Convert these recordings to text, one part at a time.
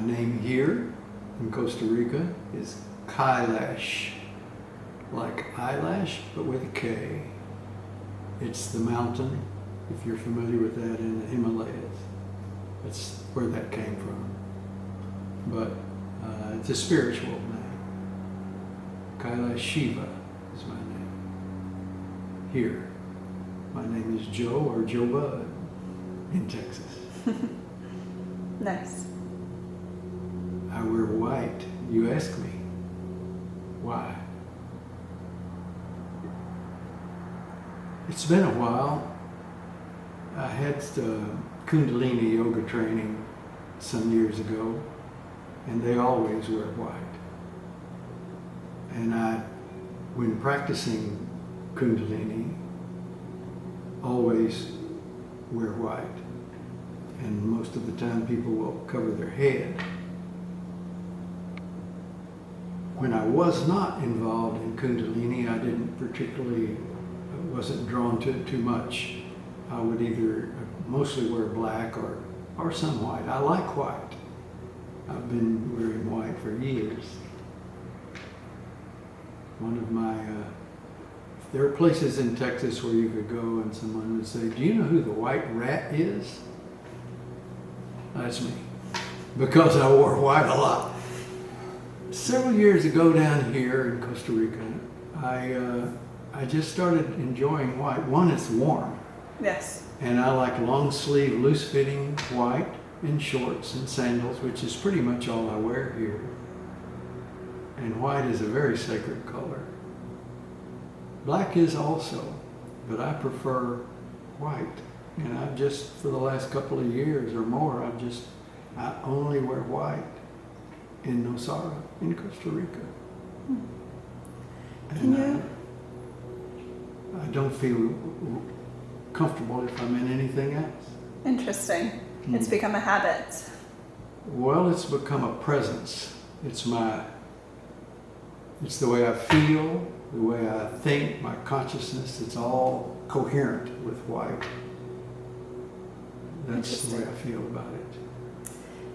name here in Costa Rica is Kailash, like eyelash, but with a K. It's the mountain, if you're familiar with that, in the Himalayas. That's where that came from. But it's a spiritual name. Kailash Shiva is my name. Here, my name is Joe or Joe Bud in Texas. Nice. I wear white. You ask me, why? It's been a while. I had Kundalini yoga training some years ago, and they always wear white. And when practicing Kundalini, always wear white. And most of the time people will cover their head. When I was not involved in Kundalini, I wasn't drawn to it too much. I would either mostly wear black or some white. I like white. I've been wearing white for years. There are places in Texas where you could go and someone would say, do you know who the white rat is? That's me, because I wore white a lot. Several years ago down here in Costa Rica, I just started enjoying white. One, it's warm. Yes. And I like long sleeve, loose fitting white in shorts and sandals, which is pretty much all I wear here. And white is a very sacred color. Black is also, but I prefer white. And I've just, for the last couple of years or more, I only wear white in Nosara, in Costa Rica. And I don't feel comfortable if I'm in anything else. Interesting. It's become a habit. Well, it's become a presence. It's the way I feel, the way I think, my consciousness. It's all coherent with white. That's the way I feel about it.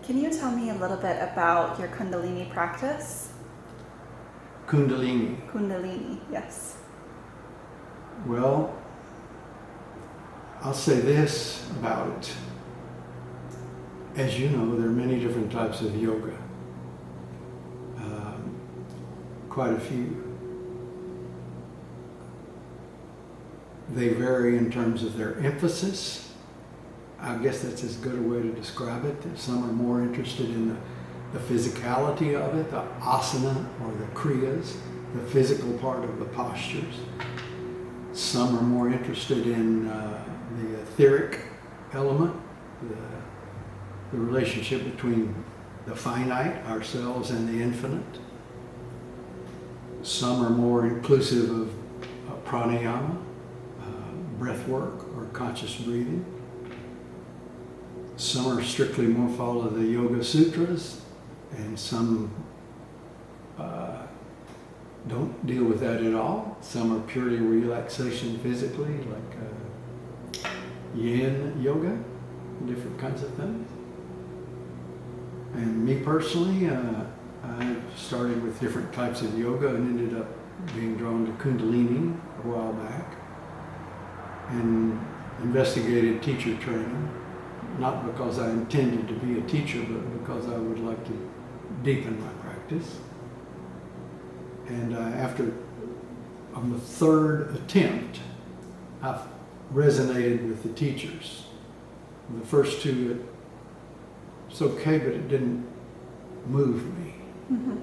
Can you tell me a little bit about your Kundalini practice? Kundalini. Kundalini, yes. Well, I'll say this about it. As you know, there are many different types of yoga. Quite a few. They vary in terms of their emphasis. I guess that's as good a way to describe it. Some are more interested in the physicality of it, the asana or the kriyas, the physical part of the postures. Some are more interested in the etheric element, the relationship between the finite, ourselves, and the infinite. Some are more inclusive of pranayama, breath work, or conscious breathing. Some are strictly more follow the Yoga Sutras, and some don't deal with that at all. Some are purely relaxation physically, like yin yoga, different kinds of things. And me personally, I started with different types of yoga and ended up being drawn to Kundalini a while back and investigated teacher training, not because I intended to be a teacher, but because I would like to deepen my practice. And on the third attempt, I resonated with the teachers. The first two, it's okay, but it didn't move me. Mm-hmm.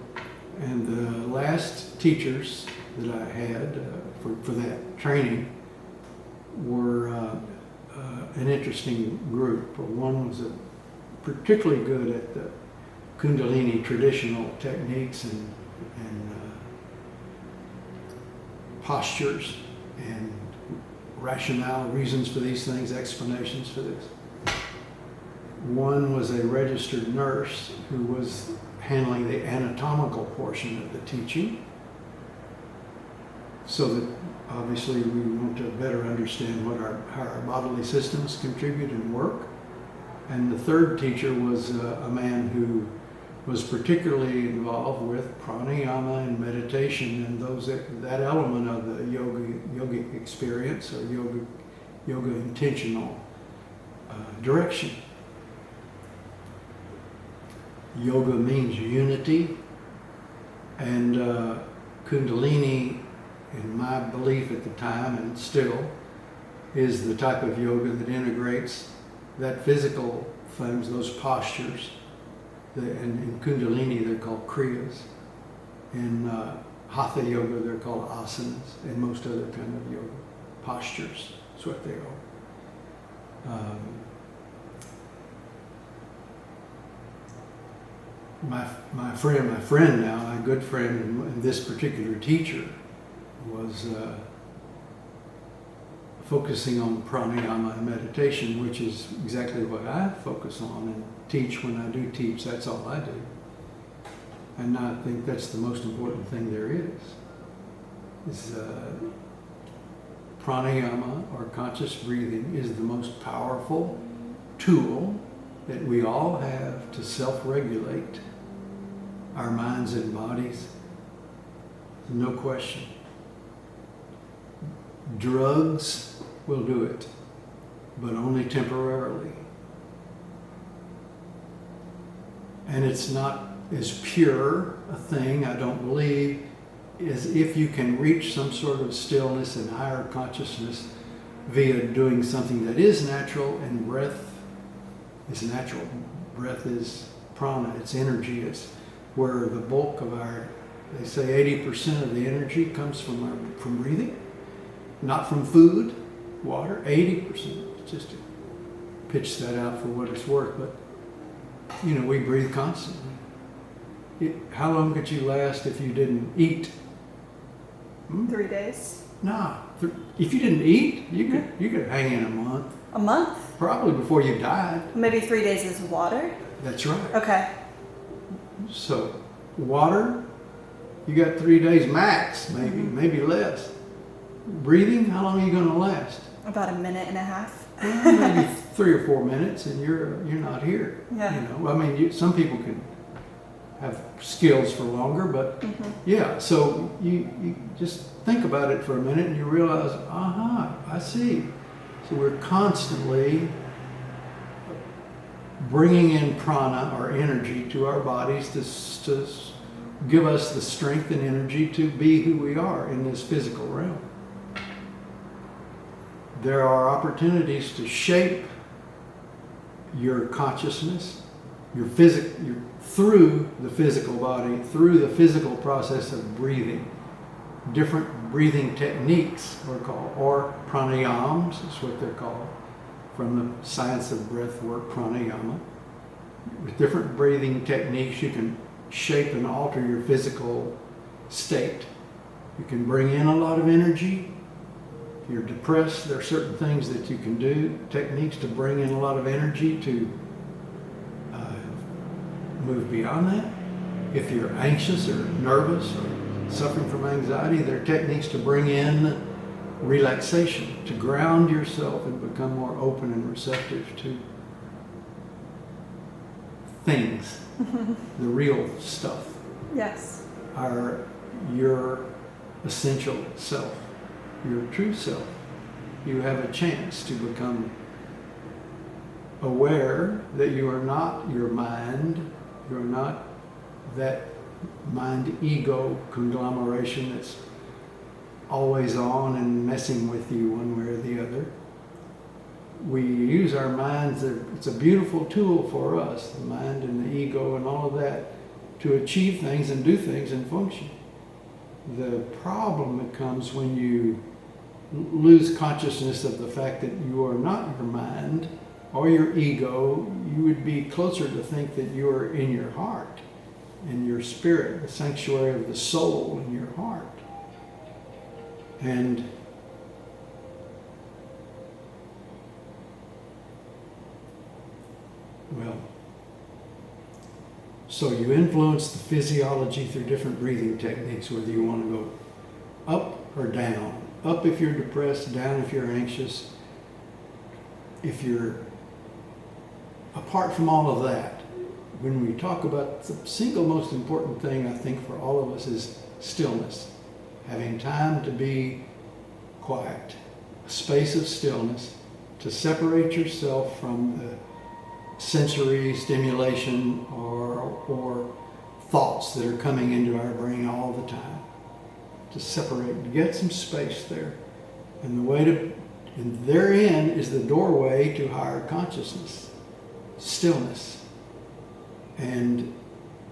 And the last teachers that I had for that training were an interesting group. One was particularly good at the Kundalini traditional techniques and postures and rationale, reasons for these things, explanations for this. One was a registered nurse who was handling the anatomical portion of the teaching, so that obviously we want to better understand how our bodily systems contribute and work. And the third teacher was a man who was particularly involved with pranayama and meditation and that element of the yogic experience or yoga intentional direction. Yoga means unity, and Kundalini, in my belief at the time and still, is the type of yoga that integrates that physical things, those postures. And in Kundalini they're called kriyas. In Hatha yoga they're called asanas, and most other kind of yoga postures. That's what they are. My friend now, my good friend, and this particular teacher was focusing on pranayama and meditation, which is exactly what I focus on and teach when I do teach. That's all I do. And I think that's the most important thing there is pranayama, or conscious breathing, is the most powerful tool that we all have to self-regulate our minds and bodies. No question. Drugs will do it, but only temporarily. And it's not as pure a thing, I don't believe, as if you can reach some sort of stillness and higher consciousness via doing something that is natural, and breath is natural. Breath is prana, it's energy, it's where the bulk of our, they say 80% of the energy comes from breathing, not from food, water, 80%, just to pitch that out for what it's worth. But, we breathe constantly. How long could you last if you didn't eat? 3 days. Nah, if you didn't eat, you could hang in a month. A month? Probably before you died. Maybe 3 days is water? That's right. Okay. So, water, you got 3 days max, maybe less. Breathing, how long are you going to last? About a minute and a half. Maybe 3 or 4 minutes, and you're not here. Yeah. Some people can have skills for longer, but yeah. So you just think about it for a minute, and you realize, I see. So we're constantly bringing in prana, or energy, to our bodies to give us the strength and energy to be who we are in this physical realm. There are opportunities to shape your consciousness, through the physical body, through the physical process of breathing. Different breathing techniques are called, or pranayams is what they're called, from the science of breath work, pranayama. With different breathing techniques, you can shape and alter your physical state. You can bring in a lot of energy. If you're depressed, there are certain things that you can do, techniques to bring in a lot of energy to move beyond that. If you're anxious or nervous or suffering from anxiety, there are techniques to bring in relaxation, to ground yourself and become more open and receptive to things, the real stuff. Yes. Your essential self, your true self. You have a chance to become aware that you are not your mind, you're not that mind-ego conglomeration that's always on and messing with you one way or the other. We use our minds, it's a beautiful tool for us, the mind and the ego and all of that, to achieve things and do things and function. The problem comes when you lose consciousness of the fact that you are not your mind or your ego. You would be closer to think that you are in your heart, in your spirit, the sanctuary of the soul in your heart. And so you influence the physiology through different breathing techniques, whether you want to go up or down. Up if you're depressed, down if you're anxious. If you're apart from all of that, when we talk about the single most important thing, I think, for all of us is stillness. Having time to be quiet, a space of stillness, to separate yourself from the sensory stimulation or thoughts that are coming into our brain all the time. To separate, get some space there. And and therein is the doorway to higher consciousness, stillness. And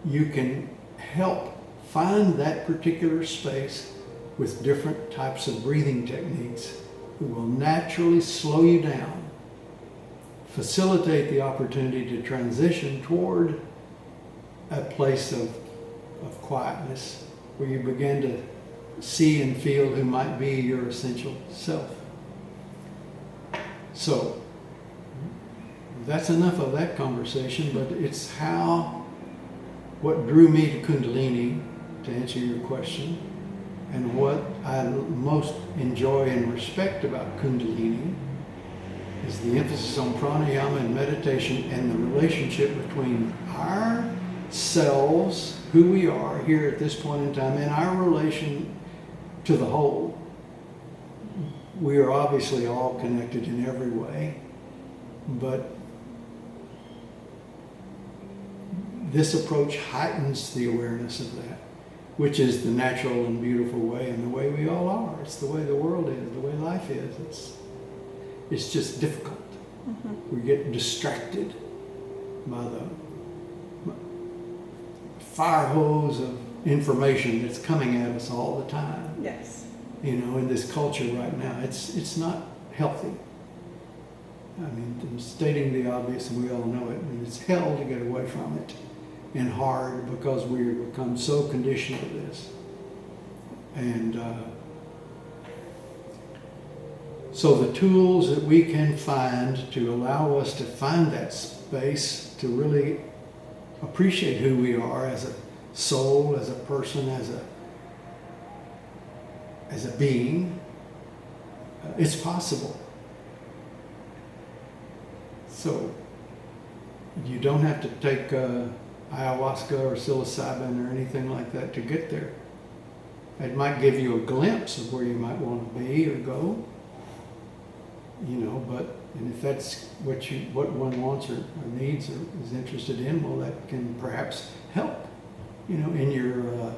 you can help find that particular space with different types of breathing techniques that will naturally slow you down, facilitate the opportunity to transition toward a place of quietness where you begin to see and feel who might be your essential self. So that's enough of that conversation, but it's what drew me to Kundalini, to answer your question, and what I most enjoy and respect about Kundalini is the emphasis on pranayama and meditation and the relationship between ourselves, who we are here at this point in time, and our relation to the whole. We are obviously all connected in every way, but this approach heightens the awareness of that, which is the natural and beautiful way, and the way we all are. It's the way the world is, the way life is. It's just difficult. Mm-hmm. We get distracted by the fire hose of information that's coming at us all the time. Yes. In this culture right now, it's not healthy. I mean, I'm stating the obvious, and we all know it. I mean, it's hell to get away from it, and hard because we've become so conditioned to this. And so the tools that we can find to allow us to find that space to really appreciate who we are as a soul, as a person, as a being, it's possible. So you don't have to take ayahuasca or psilocybin or anything like that to get there. It might give you a glimpse of where you might want to be or go, and if that's what one wants or needs or is interested in, well, that can perhaps help, in your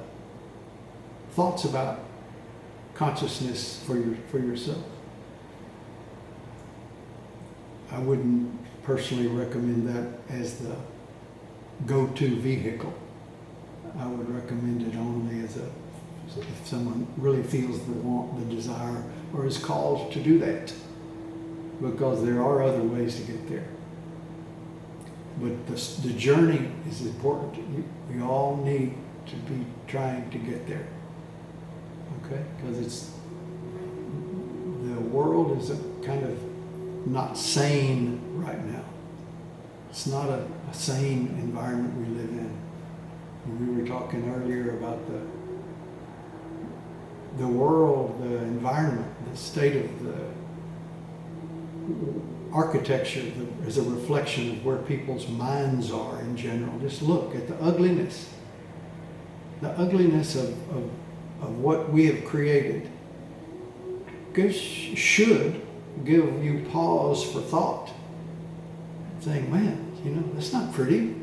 thoughts about consciousness for yourself. I wouldn't personally recommend that as the go-to vehicle. I would recommend it only if someone really feels the want, the desire, or is called to do that, because there are other ways to get there. But the journey is important. We all need to be trying to get there. Okay? Because the world is a kind of not sane right now. It's not a sane environment we live in. And we were talking earlier about the world, the environment, the state of the architecture is a reflection of where people's minds are in general. Just look at the ugliness of what we have created. Should give you pause for thought, saying, man, that's not pretty.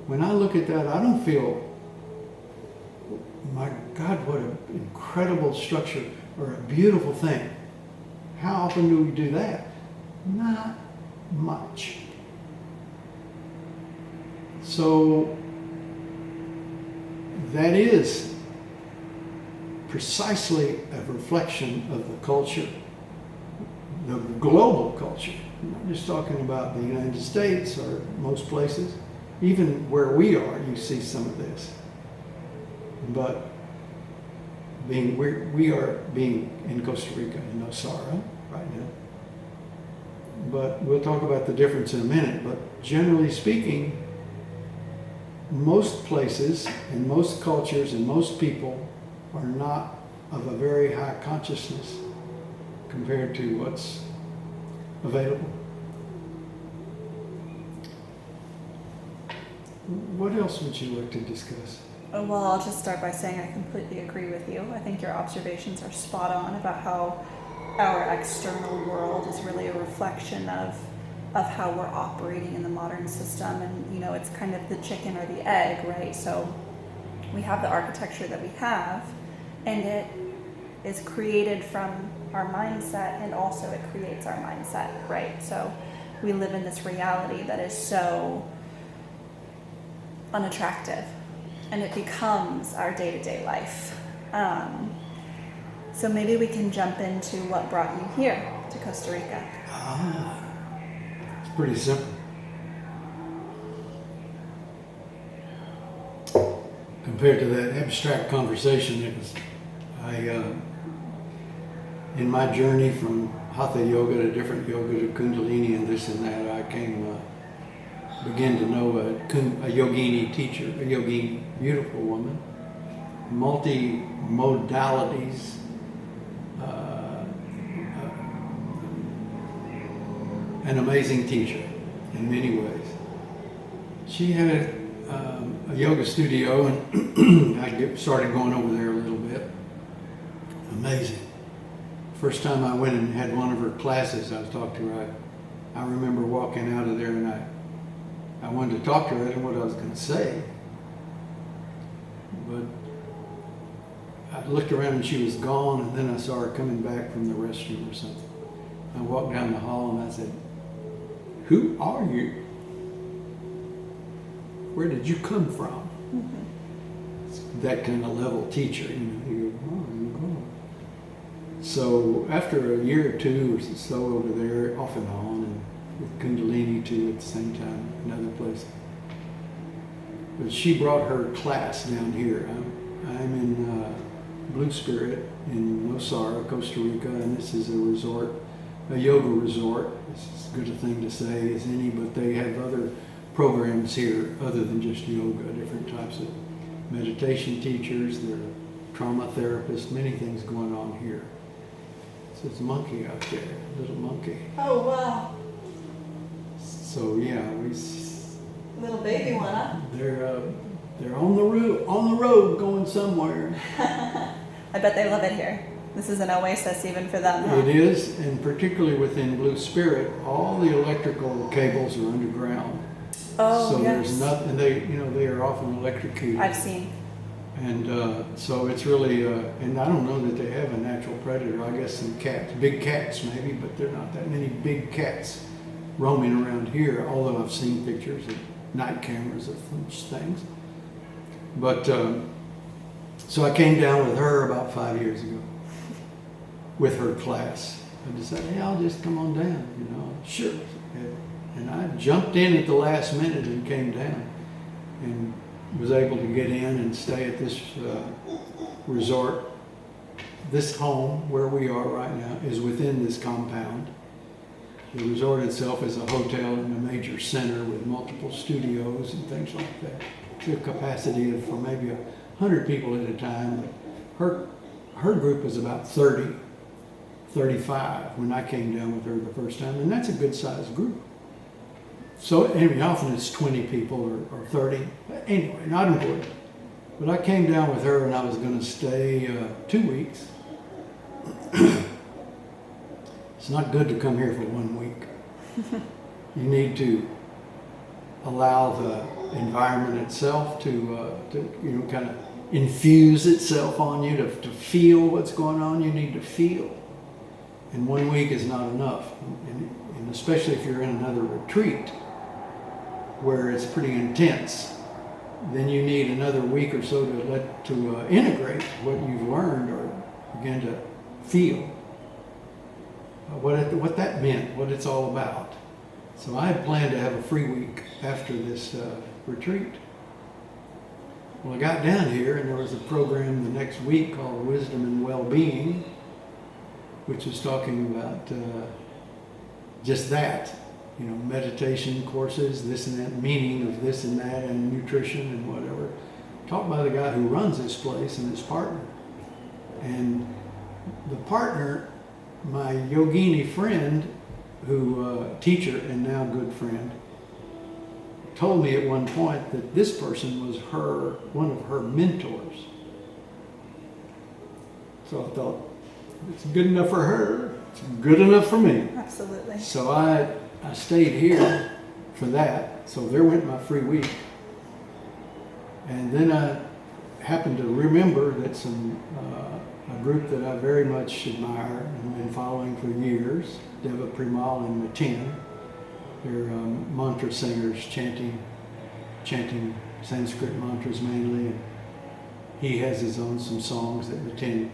When I look at that, I don't feel, my God, what an incredible structure or a beautiful thing. How often do we do that? Not much. So that is precisely a reflection of the culture, the global culture. I'm not just talking about the United States or most places. Even where we are, you see some of this. But we are being in Costa Rica in Nosara right now. But we'll talk about the difference in a minute. But generally speaking, most places and most cultures and most people are not of a very high consciousness compared to what's available. What else would you like to discuss? Well, I'll just start by saying I completely agree with you. I think your observations are spot on about how our external world is really a reflection of how we're operating in the modern system. And, you know, it's kind of the chicken or the egg, right? So we have the architecture that we have, and it is created from our mindset, and also it creates our mindset, right? So we live in this reality that is so unattractive, and it becomes our day-to-day life. So maybe we can jump into what brought you here to Costa Rica. It's pretty simple. Compared to that abstract conversation, in my journey from Hatha yoga to different yoga to Kundalini and this and that, I began to know a yogini teacher, a yogini, beautiful woman, multi-modalities, an amazing teacher in many ways. She had a yoga studio, and I started going over there a little bit. Amazing. First time I went and had one of her classes, I talked to her. I remember walking out of there, and I wanted to talk to her. I didn't know what I was going to say, but I looked around and she was gone, and then I saw her coming back from the restroom or something. I walked down the hall and I said, "Who are you? Where did you come from?" It's that kind of level teacher, you know. You go, "Oh, you go." So after a year or two or so over there, off and on, and with Kundalini too at the same time, another place. But she brought her class down here. I'm in Blue Spirit in Nosara, Costa Rica, and this is a resort, a yoga resort. It's as good a thing to say as any, but they have other programs here other than just yoga, different types of meditation teachers, there are trauma therapists, many things going on here. So it's a monkey out there, a little monkey. Oh, wow. So yeah, Little baby one, huh? they're on the road going somewhere. I bet they love it here. This is an oasis even for them, huh? It is, and particularly within Blue Spirit, all the electrical cables are underground. Oh, so yes. There's nothing. They are often electrocuted. I've seen. And so it's really, and I don't know that they have a natural predator. I guess some cats, big cats maybe, but there are not that many big cats roaming around here, although I've seen pictures of night cameras of such things. But so I came down with her about 5 years ago with her class. I decided, hey, I'll just come on down, you know. Sure. And I jumped in at the last minute and came down and was able to get in and stay at this resort. This home where we are right now is within this compound. The resort itself is a hotel in a major center with multiple studios and things like that. To a capacity of for maybe 100 people at a time. But her group was about 30, 35 when I came down with her the first time, and that's a good sized group. So anyway, often it's 20 people or 30. Anyway, not important. But I came down with her and I was going to stay 2 weeks. It's not good to come here for 1 week. You need to allow the environment itself to you know, kind of infuse itself on you to feel what's going on. You need to feel. And 1 week is not enough. And especially if you're in another retreat where it's pretty intense, then you need another week or so to integrate what you've learned or begin to feel what that meant, what it's all about. So I had planned to have a free week after this retreat. Well, I got down here and there was a program the next week called Wisdom and Well-Being, which is talking about just that, you know, meditation courses, this and that, meaning of this and that, and nutrition and whatever. Taught by the guy who runs this place and his partner. And the partner, my yogini friend, who teacher and now good friend, told me at one point that this person was one of her mentors. So I thought, it's good enough for her, it's good enough for me. Absolutely. So I stayed here for that. So there went my free week. And then I happened to remember that a group that I very much admire and been following for years, Deva Premal and Matin. They're mantra singers chanting Sanskrit mantras mainly. And he has some songs that Matin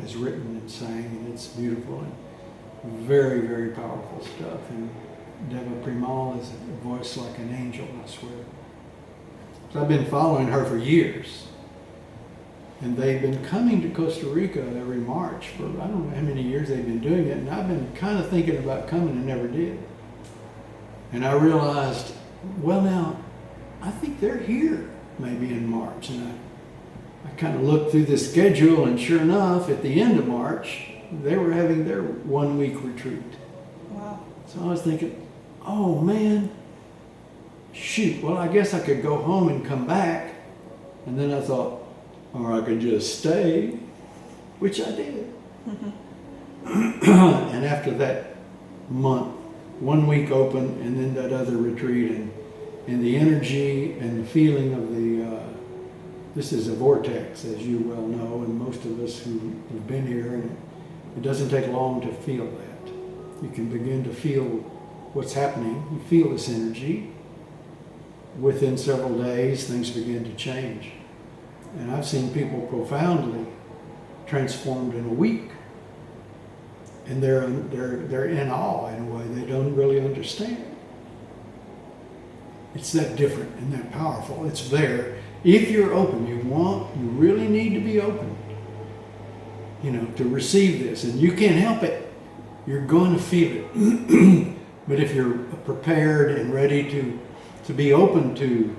has written and sang, and it's beautiful and very, very powerful stuff. And Deva Premal is a voice like an angel, I swear. So I've been following her for years. And they've been coming to Costa Rica every March for I don't know how many years they've been doing it. And I've been kind of thinking about coming and never did. And I realized, well now, I think they're here maybe in March. And I kind of looked through the schedule, and sure enough, at the end of March, they were having their 1 week retreat. Wow. So I was thinking, oh man, shoot, well I guess I could go home and come back. And then I thought, or I could just stay, which I did. And after that month, 1 week open, and then that other retreat, and the energy and the feeling of this is a vortex, as you well know, and most of us who've been here, and it doesn't take long to feel that. You can begin to feel what's happening. You feel this energy. Within several days, things begin to change. And I've seen people profoundly transformed in a week. And they're in awe in a way they don't really understand. It's that different and that powerful. It's there. If you're open, you really need to be open, to receive this. And you can't help it. You're going to feel it. But if you're prepared and ready to be open to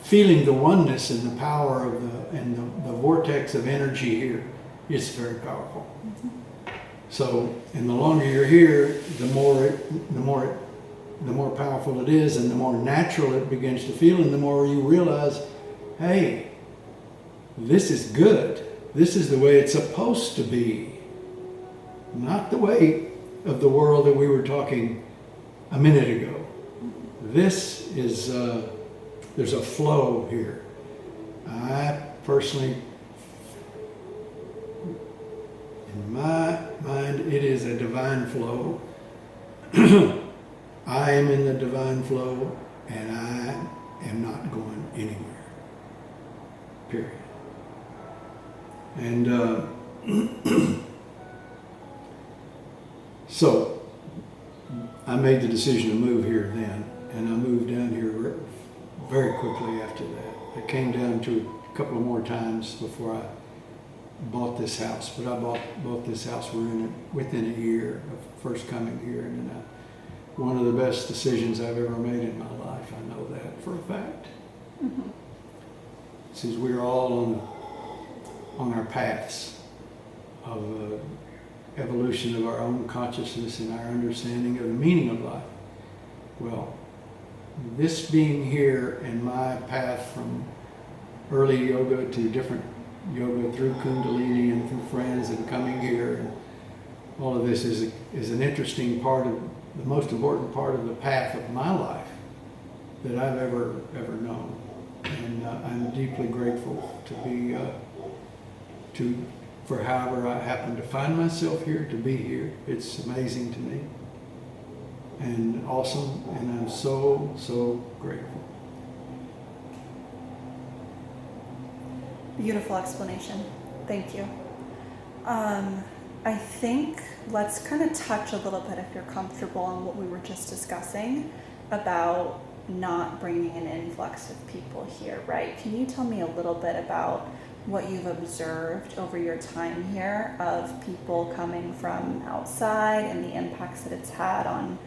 feeling the oneness and the power of the vortex of energy here, it's very powerful. So, and the longer you're here, the more powerful it is, and the more natural it begins to feel, and the more you realize, hey, this is good. This is the way it's supposed to be. Not the way of the world that we were talking a minute ago. This is, there's a flow here. I personally, in my mind, it is a divine flow. I am in the divine flow, and I am not going anywhere. Period. And so I made the decision to move here then, and I moved down here very quickly after that. I came down to a couple of more times before I bought this house, but I bought this house within a year of first coming here, and then one of the best decisions I've ever made in my life. I know that for a fact. Mm-hmm. Since we're all on our paths of evolution of our own consciousness and our understanding of the meaning of life. Well, this being here and my path from early yoga to different yoga through Kundalini and through friends and coming here, and all of this is an interesting part of the most important part of the path of my life that I've ever known. And I'm deeply grateful to be for however I happen to find myself here, to be here. It's amazing to me and awesome, and I'm so, so grateful. Beautiful explanation. Thank you. I think let's kind of touch a little bit, if you're comfortable, on what we were just discussing about not bringing an influx of people here, right? Can you tell me a little bit about what you've observed over your time here of people coming from outside and the impacts that it's had on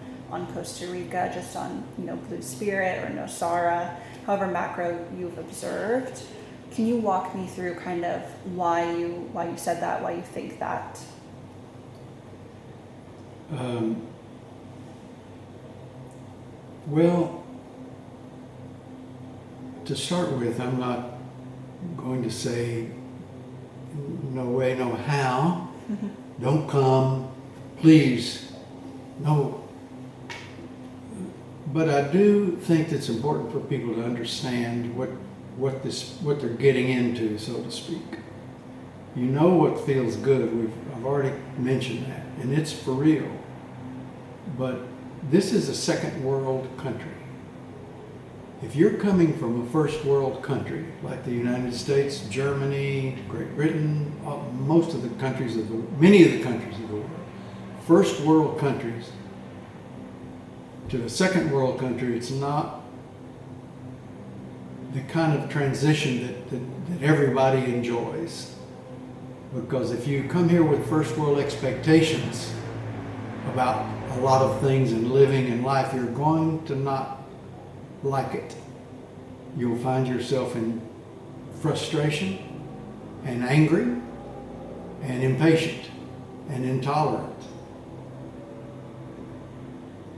Costa Rica, just on, Blue Spirit or Nosara, however macro you've observed? Can you walk me through kind of why you said that, why you think that? Well, to start with, I'm not going to say no way, no how. Don't come, please. No. But I do think it's important for people to understand what they're getting into, so to speak. You know what feels good. I've already mentioned that, and it's for real. But this is a second world country. If you're coming from a first world country like the United States, Germany, Great Britain, many of the countries of the world, first world countries to a second world country, it's not the kind of transition that everybody enjoys. Because if you come here with first world expectations about a lot of things and living in life, you're going to not like it. You'll find yourself in frustration and angry and impatient and intolerant.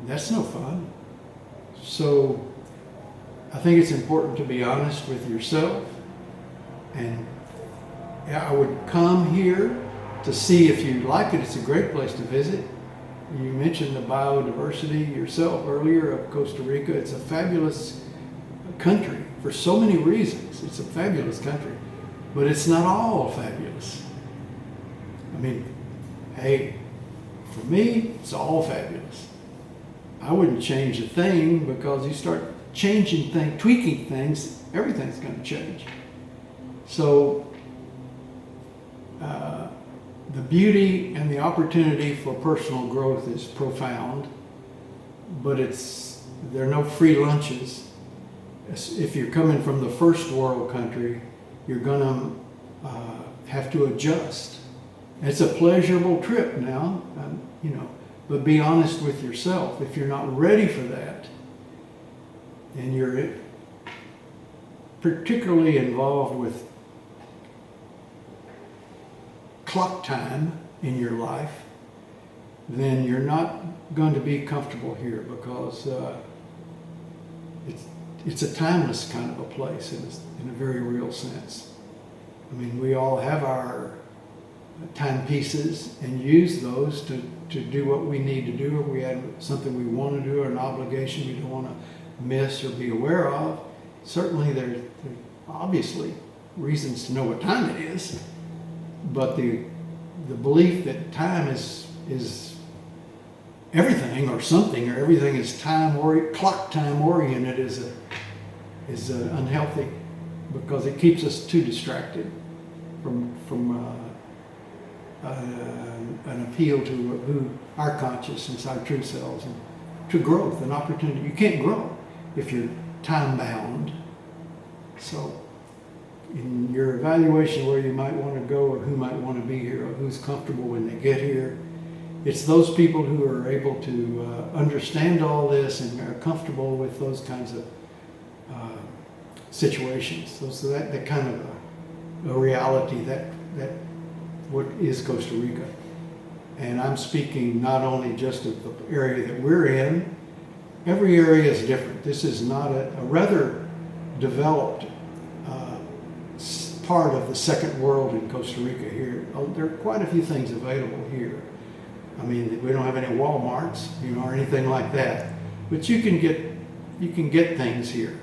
That's no fun. So I think it's important to be honest with yourself, and I would come here to see if you like it. It's a great place to visit. You mentioned the biodiversity yourself earlier of Costa Rica. It's a fabulous country for so many reasons. It's a fabulous country, but it's not all fabulous. I mean, hey, for me, it's all fabulous. I wouldn't change a thing, because you start changing things, tweaking things, everything's going to change. So the beauty and the opportunity for personal growth is profound, but there are no free lunches. If you're coming from the first world country, you're going to have to adjust. It's a pleasurable trip now, but be honest with yourself. If you're not ready for that, and you're particularly involved with clock time in your life, then you're not going to be comfortable here, because it's a timeless kind of a place in a very real sense. I mean, we all have our timepieces and use those to do what we need to do, or we have something we want to do, or an obligation we don't want to miss or be aware of. Certainly there's obviously reasons to know what time it is, but the belief that time is everything or something, or everything is clock time oriented is unhealthy, because it keeps us too distracted from an appeal to who our consciousness, our true selves, and to growth and opportunity. You can't grow if you're time bound. So in your evaluation where you might want to go, or who might want to be here, or who's comfortable when they get here, it's those people who are able to understand all this and are comfortable with those kinds of situations. So that kind of a reality, that what is Costa Rica. And I'm speaking not only just of the area that we're in. Every area is different. This is not a rather developed part of the second world in Costa Rica here. There are quite a few things available here. I mean, we don't have any Walmarts, or anything like that. But you can get things here.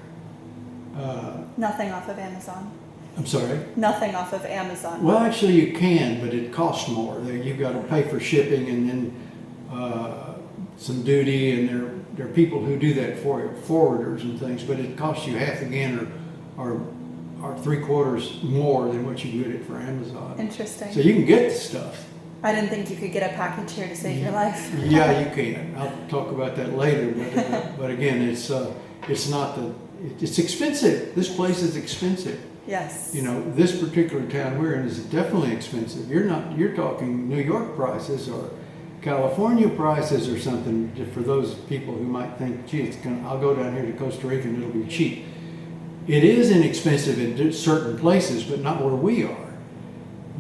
Nothing off of Amazon. I'm sorry? Nothing off of Amazon. Well, actually you can, but it costs more. You've got to pay for shipping, and then some duty, and there are people who do that for you, forwarders and things, but it costs you half again or 3/4 more than what you get it for Amazon. Interesting. So you can get the stuff. I didn't think you could get a package here to save your life. Yeah, you can. I'll talk about that later, but again, it's expensive. This place is expensive. Yes. This particular town we're in is definitely expensive. You're talking New York prices or California prices or something, for those people who might think, gee, I'll go down here to Costa Rica and it'll be cheap. It is inexpensive in certain places, but not where we are.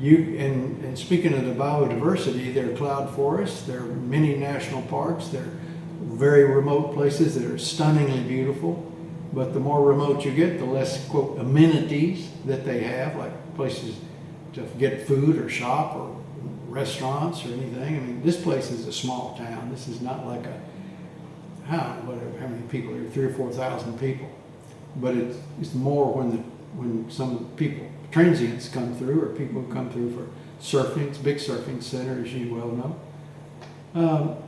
And speaking of the biodiversity, there are cloud forests, there are many national parks, there are very remote places that are stunningly beautiful. But the more remote you get, the less, quote, amenities that they have, like places to get food or shop or restaurants or anything. I mean, this place is a small town. This is not like how many people are here? 3,000 or 4,000 people. But it's more when some people, transients come through, or people who come through for surfing. It's a big surfing center, as you well know.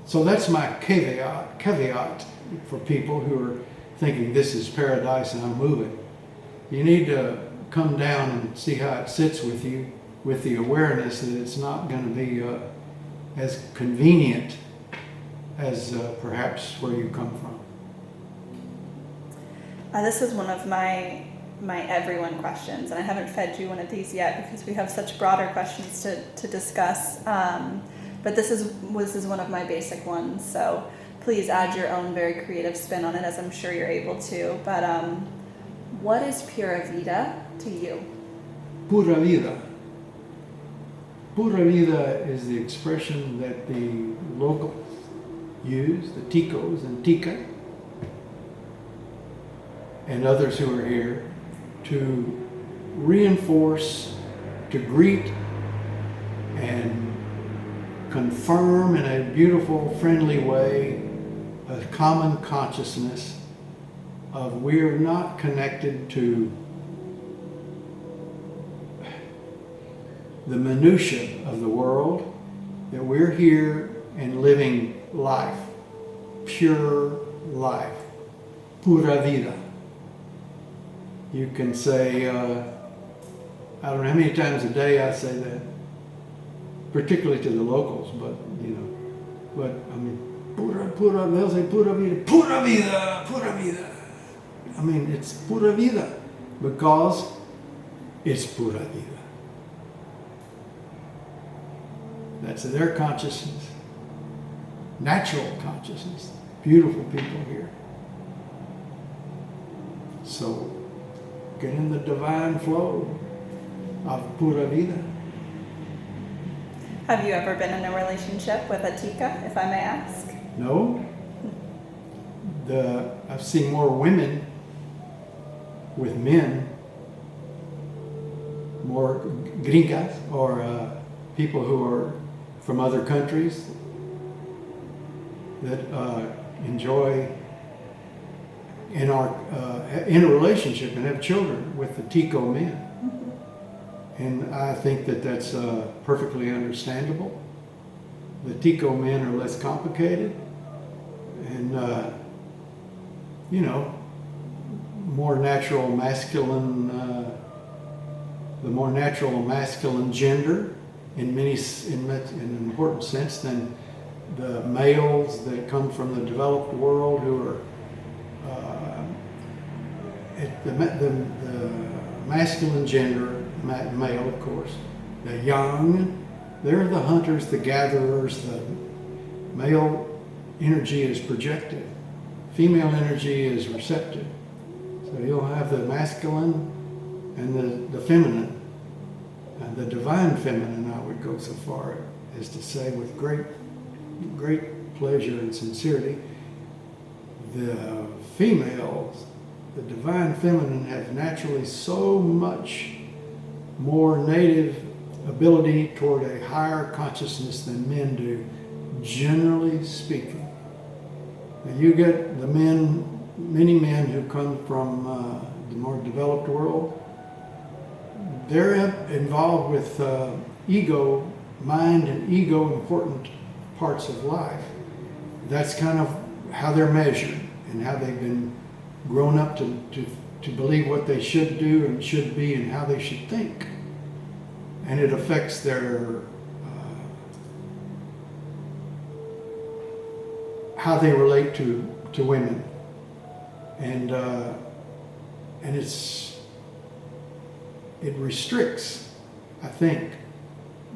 So that's my caveat for people who are thinking this is paradise and I'm moving. You need to come down and see how it sits with you, with the awareness that it's not going to be as convenient as perhaps where you come from. This is one of my everyone questions, and I haven't fed you one of these yet because we have such broader questions to discuss. But this is one of my basic ones, so please add your own very creative spin on it, as I'm sure you're able to. But what is pura vida to you? Pura vida. Pura vida is the expression that the locals use, the ticos and tica, and others who are here, to reinforce, to greet, and confirm in a beautiful, friendly way a common consciousness of we're not connected to the minutiae of the world, that we're here and living life, pure life, pura vida. You can say, I don't know how many times a day I say that, particularly to the locals, but I mean, pura, they'll say pura vida, pura vida, pura vida. I mean, it's pura vida because it's pura vida. That's their consciousness, natural consciousness, beautiful people here. So get in the divine flow of pura vida. Have you ever been in a relationship with a tika, if I may ask? No. I've seen more women with men, more gringas, or people who are from other countries that enjoy in a relationship and have children with the Tico men. Mm-hmm. And I think that that's perfectly understandable. The Tico men are less complicated and, more natural masculine, the more natural masculine gender in an important sense than the males that come from the developed world who are the masculine gender, male of course, the young, they're the hunters, the gatherers. The male energy is projected, female energy is receptive. So you'll have the masculine and the feminine, and the divine feminine. I would go so far as to say, with great pleasure and sincerity, the females, the divine feminine, have naturally so much more native ability toward a higher consciousness than men do, generally speaking. And you get the men, many men who come from the more developed world, they're involved with ego, mind and ego important parts of life. That's kind of how they're measured and how they've been grown up to believe what they should do and should be and how they should think. And it affects their how they relate to women. And it restricts, I think,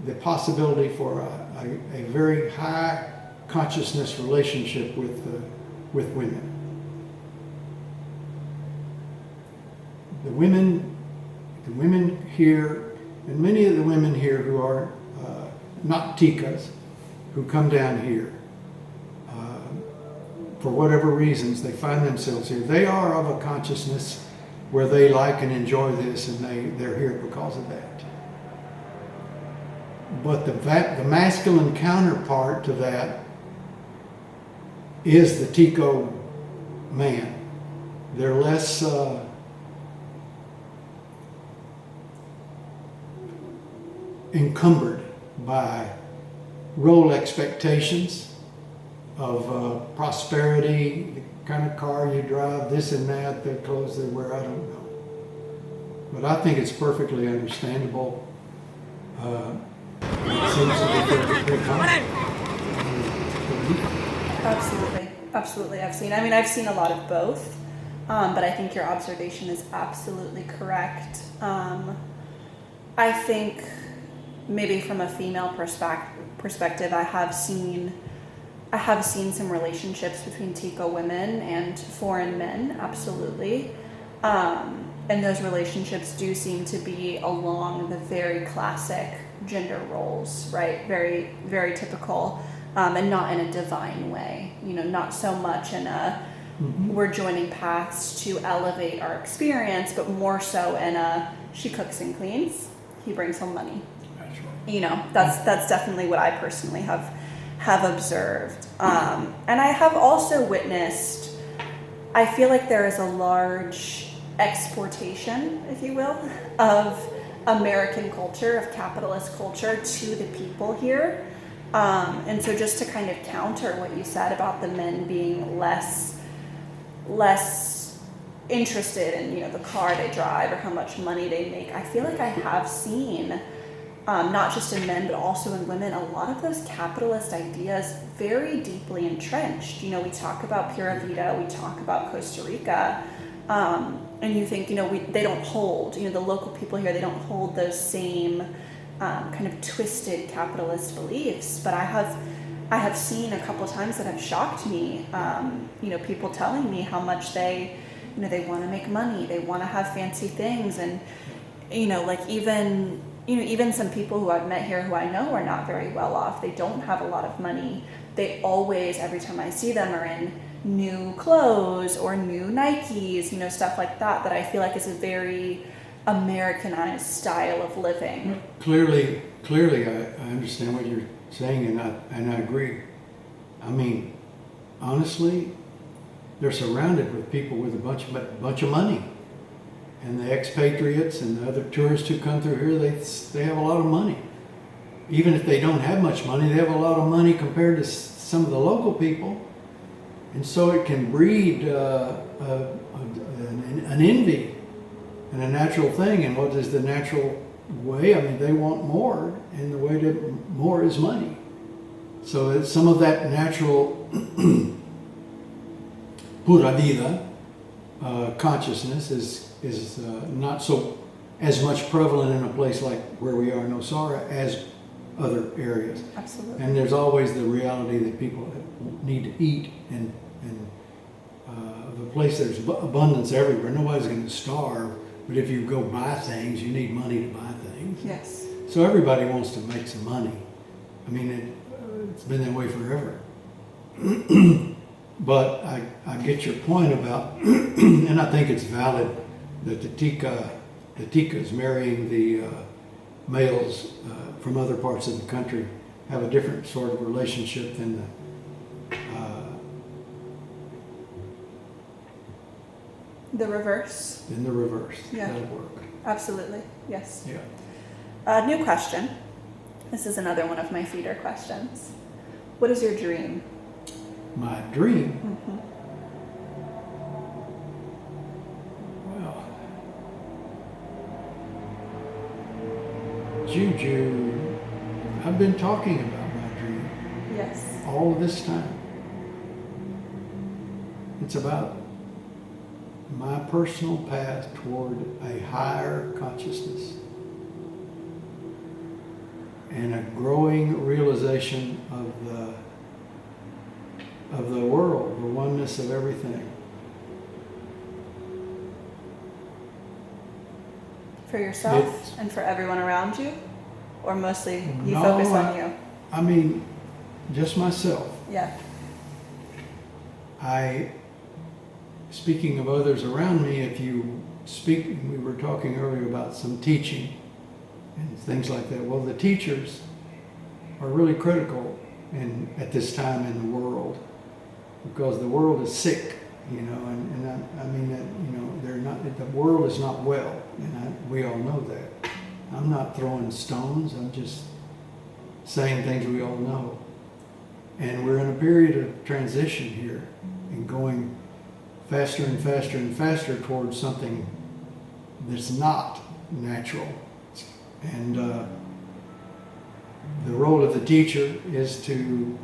the possibility for a very high consciousness relationship with women. The women here, and many of the women here who are not tikas, who come down here, for whatever reasons they find themselves here, they are of a consciousness where they like and enjoy this, and they're here because of that. But the masculine counterpart to that is the Tico man. They're less encumbered by role expectations of prosperity, the kind of car you drive, this and that, the clothes they wear, I don't know. But I think it's perfectly understandable. It seems to be perfectly common. Absolutely, absolutely. I've seen a lot of both, but I think your observation is absolutely correct. I think maybe from a female perspective, I have seen some relationships between Tico women and foreign men, absolutely. And those relationships do seem to be along the very classic gender roles, right? Very, very typical, and not in a divine way. Not so much in a we're joining paths to elevate our experience, but more so in a she cooks and cleans, he brings home money. That's right. That's definitely what I personally have observed. And I have also witnessed, I feel like there is a large exportation, if you will, of American culture, of capitalist culture to the people here. And so just to kind of counter what you said about the men being less interested in, the car they drive or how much money they make, I feel like I have seen, not just in men, but also in women, a lot of those capitalist ideas very deeply entrenched. We talk about Pura Vida, we talk about Costa Rica, and you think, they don't hold, the local people here, they don't hold those same kind of twisted capitalist beliefs. But I have seen a couple times that have shocked me, people telling me how much they want to make money, they want to have fancy things, and, even some people who I've met here who I know are not very well off, they don't have a lot of money. They always, every time I see them, are in new clothes or new Nikes, stuff like that I feel like is a very Americanized style of living. Clearly, I understand what you're saying, and I agree. I mean, honestly, they're surrounded with people with a bunch of money. And the expatriates and the other tourists who come through here, they have a lot of money. Even if they don't have much money, they have a lot of money compared to some of the local people. And so it can breed an envy and a natural thing. And what is the natural way? I mean, they want more, and the way to more is money. So some of that natural pura vida consciousness is not so as much prevalent in a place like where we are in Osara as other areas. Absolutely. And there's always the reality that people need to eat, and the place, there's abundance everywhere. Nobody's going to starve, but if you go buy things, you need money to buy things. Yes. So everybody wants to make some money. I mean, it's been that way forever. But I get your point about, and I think it's valid, that the Ticas marrying the males from other parts of the country have a different sort of relationship than the reverse. Yeah. That'll work. Absolutely. Yes. Yeah. New question. This is another one of my feeder questions. What is your dream? My dream? Mm-hmm. Well, Juju, I've been talking about my dream Yes. all of this time. It's about my personal path toward a higher consciousness and a growing realization of the world, the oneness of everything. For yourself and for everyone around you? Or mostly you No, focus on you? I mean, just myself. Yeah. Speaking of others around me, if you speak, we were talking earlier about some teaching and things like that. Well, the teachers are really critical at this time in the world, because the world is sick, and I mean that, they're not, the world is not well, and we all know that. I'm not throwing stones, I'm just saying things we all know. And we're in a period of transition here and going faster and faster and faster towards something that's not natural. And the role of the teacher is to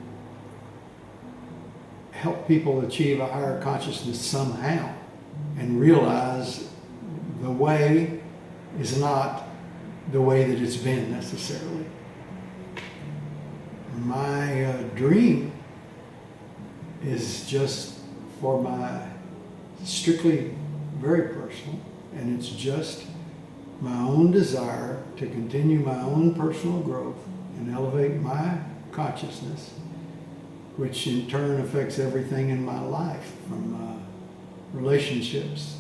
help people achieve a higher consciousness somehow and realize the way is not the way that it's been necessarily. My dream is just for my strictly very personal, and it's just my own desire to continue my own personal growth and elevate my consciousness, which in turn affects everything in my life, from relationships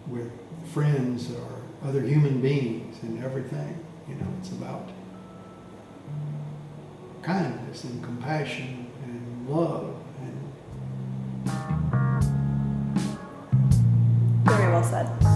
with friends or other human beings and everything. It's about kindness and compassion and love. Very well said.